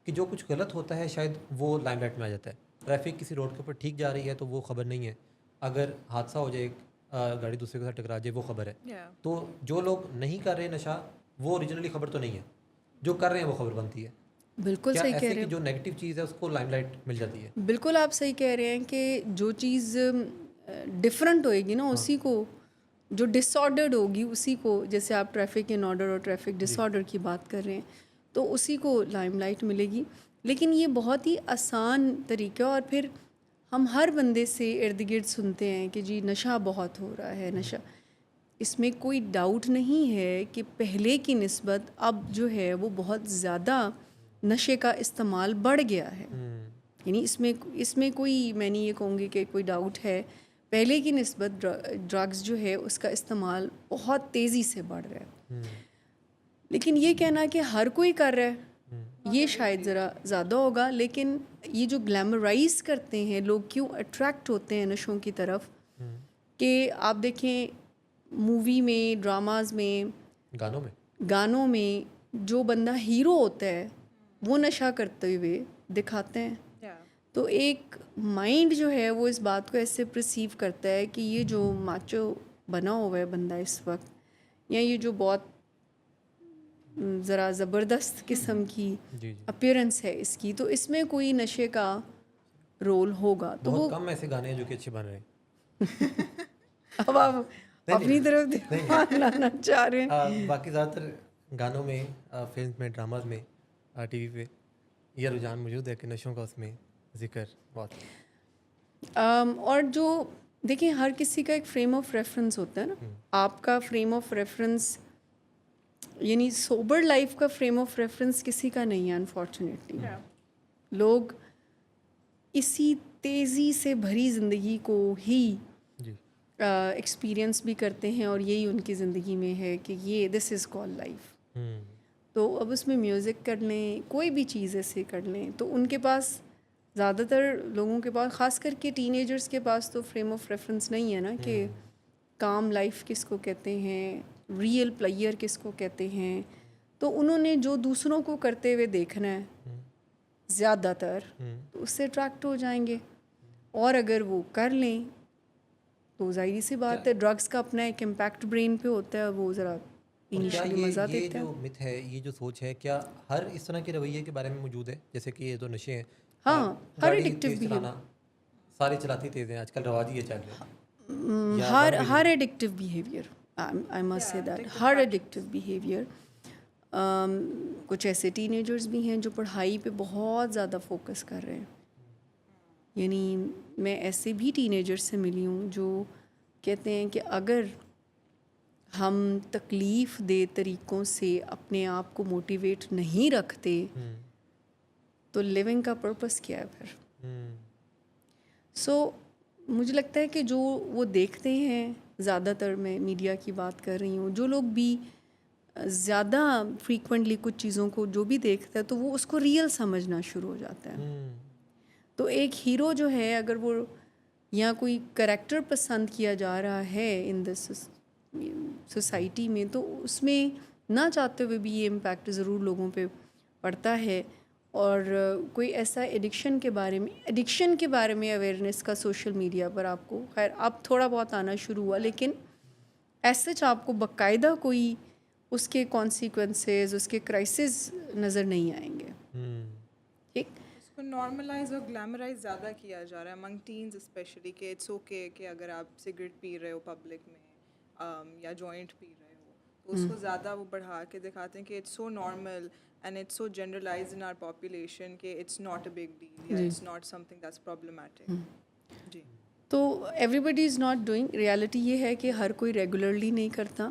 کہ جو کچھ غلط ہوتا ہے شاید وہ لائم لائٹ میں آ جاتا ہے. ٹریفک کسی روڈ کے اوپر ٹھیک جا رہی ہے تو وہ خبر نہیں ہے, اگر حادثہ ہو جائے گاڑی دوسرے کے ساتھ ٹکرا جائے وہ خبر ہے. تو جو لوگ نہیں کر رہے نشہ وہ اوریجنلی خبر تو نہیں ہے, جو کر رہے ہیں وہ خبر بنتی ہے. بالکل کیا صحیح کہہ ایسے رہے کہ ہیں. جو نیگیٹو چیز ہے اس کو لائم لائٹ مل جاتی ہے؟ بالکل آپ صحیح کہہ رہے ہیں کہ جو چیز ڈفرینٹ ہوئے گی نا اسی کو, جو ڈس آرڈرڈ ہوگی اسی کو, جیسے آپ ٹریفک ان آرڈر اور ٹریفک ڈس آرڈر کی بات کر رہے ہیں تو اسی کو لائم لائٹ ملے گی. لیکن یہ بہت ہی آسان طریقہ, اور پھر ہم ہر بندے سے ارد گرد سنتے ہیں کہ جی نشہ بہت ہو رہا ہے, نشہ. اس میں کوئی ڈاؤٹ نہیں ہے کہ پہلے کی نسبت اب جو ہے وہ بہت زیادہ نشے کا استعمال بڑھ گیا ہے. یعنی اس میں کوئی, میں نہیں یہ کہوں گی کہ کوئی ڈاؤٹ ہے, پہلے کی نسبت ڈرگز جو ہے اس کا استعمال بہت تیزی سے بڑھ رہا ہے. لیکن یہ کہنا کہ ہر کوئی کر رہا ہے یہ شاید ذرا زیادہ ہوگا. لیکن یہ جو گلیمرائز کرتے ہیں لوگ, کیوں اٹریکٹ ہوتے ہیں نشوں کی طرف, کہ آپ دیکھیں مووی میں, ڈراماز میں, گانوں میں جو بندہ ہیرو ہوتا ہے وہ نشہ کرتے ہوئے دکھاتے ہیں. تو ایک مائنڈ جو ہے وہ اس بات کو ایسے پرسیو کرتا ہے کہ یہ جو ماچو بنا ہوا ہے بندہ اس وقت, یا یہ جو بہت ذرا زبردست قسم کی اپیرنس ہے اس کی, تو اس میں کوئی نشے کا رول ہوگا. تو بہت وہ کم ایسے گانے ہیں جو کہ اچھے بن رہے ہیں. اب آپ اپنی طرف دھیان لانا چاہ رہے ہیں. باقی زیادہ تر گانوں میں, فلم میں, ڈراماز میں, ٹی وی پہ یہ رجحان موجود ہے کہ نشوں کا اس میں ذکر بہت. اور جو دیکھیں ہر کسی کا ایک فریم آف ریفرنس ہوتا ہے نا. آپ کا فریم آف ریفرنس یعنی سوبر لائف کا فریم آف ریفرنس کسی کا نہیں ہے انفارچونیٹلی. لوگ اسی تیزی سے بھری زندگی کو ہی ایکسپیرئنس بھی کرتے ہیں, اور یہی ان کی زندگی میں ہے کہ یہ دس از کال لائف. تو اب اس میں میوزک کر لیں, کوئی بھی چیز ایسے کر لیں, تو ان کے پاس, زیادہ تر لوگوں کے پاس, خاص کر کے ٹین ایجرس کے پاس تو فریم آف ریفرنس نہیں ہے نا کہ کام لائف کس کو کہتے ہیں, ریئل پلیئر کس کو کہتے ہیں. تو انہوں نے جو دوسروں کو کرتے ہوئے دیکھنا ہے زیادہ تر, تو اس سے اٹریکٹ ہو جائیں گے. اور اگر وہ کر لیں تو ظاہری سی بات ہے ڈرگس کا اپنا ایک امپیکٹ برین پہ ہوتا ہے, وہ ذرا انیشلی مزہ دیتا ہے. یہ جو مت ہے, یہ جو سوچ ہے, کیا ہر اس طرح کے رویے کے بارے میں موجود ہے؟ جیسے کہ یہ جو نشے ہیں, ہاں, ہر گاڑی ایڈکٹیو تیز چلانا, سارے چلاتی تیز ہیں آج کل, رواج یہ چل رہا ہے. ہر addictive behaviour, I must say that, ہر ایڈکٹیو بیہیویئر. کچھ ایسے ٹین ایجرز بھی ہیں جو پڑھائی پہ بہت زیادہ فوکس کر رہے ہیں. یعنی میں ایسے بھی ٹین ایجر سے ملی ہوں جو کہتے ہیں کہ اگر ہم تکلیف دہ طریقوں سے اپنے آپ کو موٹیویٹ نہیں رکھتے تو لیونگ کا پرپس کیا ہے پھر. سو مجھے لگتا ہے کہ جو وہ دیکھتے ہیں, زیادہ تر میں میڈیا کی بات کر رہی ہوں, جو لوگ بھی زیادہ فریکوینٹلی کچھ چیزوں کو جو بھی دیکھتا ہے تو وہ اس کو ریئل سمجھنا شروع ہو جاتا ہے. تو ایک ہیرو جو ہے, اگر وہ یا کوئی کریکٹر پسند کیا جا رہا ہے ان دس سوسائٹی میں, تو اس میں نہ چاہتے ہوئے بھی یہ امپیکٹ ضرور لوگوں پہ پڑتا ہے. اور کوئی ایسا ایڈکشن کے بارے میں اویئرنیس کا سوشل میڈیا پر آپ کو, خیر اب تھوڑا بہت آنا شروع ہوا, لیکن ایسے آپ کو باقاعدہ کوئی اس کے کانسیکوینسز, اس کے کرائسس نظر نہیں آئیں گے. ٹھیک, اس کو نارملائز اور گلیمرائز زیادہ کیا جا رہا ہے امنگ ٹینز اسپیشلی, کہ اٹس اوکے کہ اگر آپ سگریٹ پی رہے ہو پبلک میں یا جوائنٹ پی رہے ہو, تو اس کو زیادہ وہ بڑھا کے دکھاتے ہیں کہ it's so normal and it's so generalize in our population کہ it's not a big deal یا it's not something that's problematic. جی, تو everybody is not doing. Reality یہ ہے کہ ہر کوئی ریگولرلی نہیں کرتا,